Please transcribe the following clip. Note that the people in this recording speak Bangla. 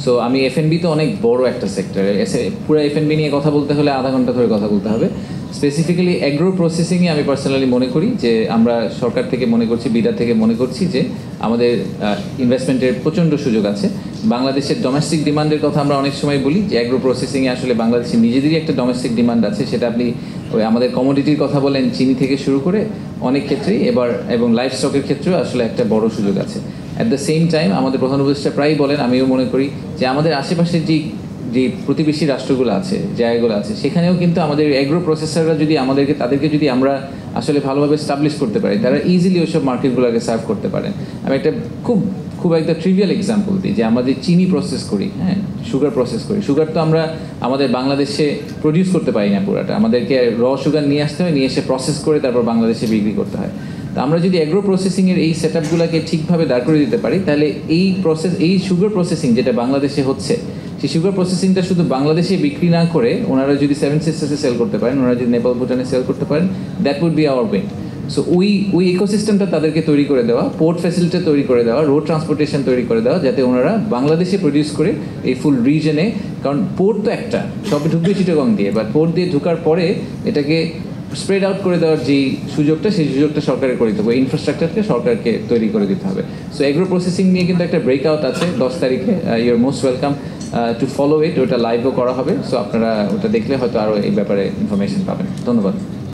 সো আমি এফএনবি তো অনেক বড় একটা সেক্টর, পুরো এফএনবি নিয়ে কথা বলতে হলে আধা ঘন্টা ধরে কথা বলতে হবে। স্পেসিফিক্যালি অ্যাগ্রো প্রসেসিংয়ে আমি পার্সোনালি মনে করি যে আমরা সরকার থেকে মনে করছি, বিডা থেকে মনে করছি যে আমাদের ইনভেস্টমেন্টের প্রচণ্ড সুযোগ আছে। বাংলাদেশের ডোমেস্টিক ডিমান্ডের কথা আমরা অনেক সময় বলি যে অ্যাগ্রো প্রসেসিংয়ে আসলে বাংলাদেশের নিজেদেরই একটা ডোমেস্টিক ডিমান্ড আছে, সেটা আপনি ওই আমাদের কমোডিটির কথা বলেন, চিনি থেকে শুরু করে অনেক ক্ষেত্রেই এবং লাইফ স্টকের ক্ষেত্রেও আসলে একটা বড় সুযোগ আছে। অ্যাট দ্য সেম টাইম আমাদের প্রধান উপদেষ্টা প্রায়ই বলেন, আমিও মনে করি যে আমাদের আশেপাশের যে প্রতিবেশী রাষ্ট্রগুলো আছে, জায়গাগুলো আছে, সেখানেও কিন্তু আমাদের অ্যাগ্রো প্রসেসররা যদি তাদেরকে যদি আমরা আসলে ভালোভাবে স্টাবলিশ করতে পারি, তারা ইজিলি ওইসব মার্কেটগুলোকে সার্ভ করতে পারেন। আমি একটা খুব একটা ট্রিভিয়াল এক্সাম্পল দিই, যে আমাদের চিনি প্রসেস করি, হ্যাঁ, সুগার প্রসেস করি। সুগার তো আমরা আমাদের বাংলাদেশে প্রডিউস করতে পারি না পুরাটা, আমাদেরকে সুগার নিয়ে আসতে হয়, নিয়ে এসে প্রসেস করে তারপর বাংলাদেশে বিক্রি করতে হয়। তো আমরা যদি অ্যাগ্রো প্রসেসিংয়ের এই সেট আপগুলোকে ঠিকভাবে দাঁড় করে দিতে পারি, তাহলে এই সুগার প্রসেসিং যেটা বাংলাদেশে হচ্ছে, সেই সুগার প্রসেসিংটা শুধু বাংলাদেশে বিক্রি না করে ওনারা যদি সেভেন সিস্টার্সে সেল করতে পারেন, ওনারা যদি নেপাল ভুটানে সেল করতে পারেন, that would be our win. So ওই ইকোসিস্টেমটা তাদেরকে তৈরি করে দেওয়া, পোর্ট ফ্যাসিলিটি তৈরি করে দেওয়া, রোড ট্রান্সপোর্টেশন তৈরি করে দেওয়া, যাতে ওনারা বাংলাদেশে প্রডিউস করে এই ফুল রিজনে, কারণ পোর্ট তো একটা, সবে ঢুকবে চিটাগং দিয়ে, বাট পোর্ট দিয়ে ঢোকার পরে এটাকে স্প্রেড আউট করে দেওয়ার যেই সুযোগটা, সেই সুযোগটা সরকারের করে দিতে হবে, ইনফ্রাস্ট্রাকচারকে সরকারকে তৈরি করে দিতে হবে। সো এগ্রো প্রসেসিং নিয়ে কিন্তু একটা ব্রেকআউট আছে 10 তারিখে, you are most welcome to follow it. ওটা লাইভও করা হবে, সো আপনারা ওটা দেখলে হয়তো আরও এই ব্যাপারে ইনফরমেশন পাবেন। ধন্যবাদ।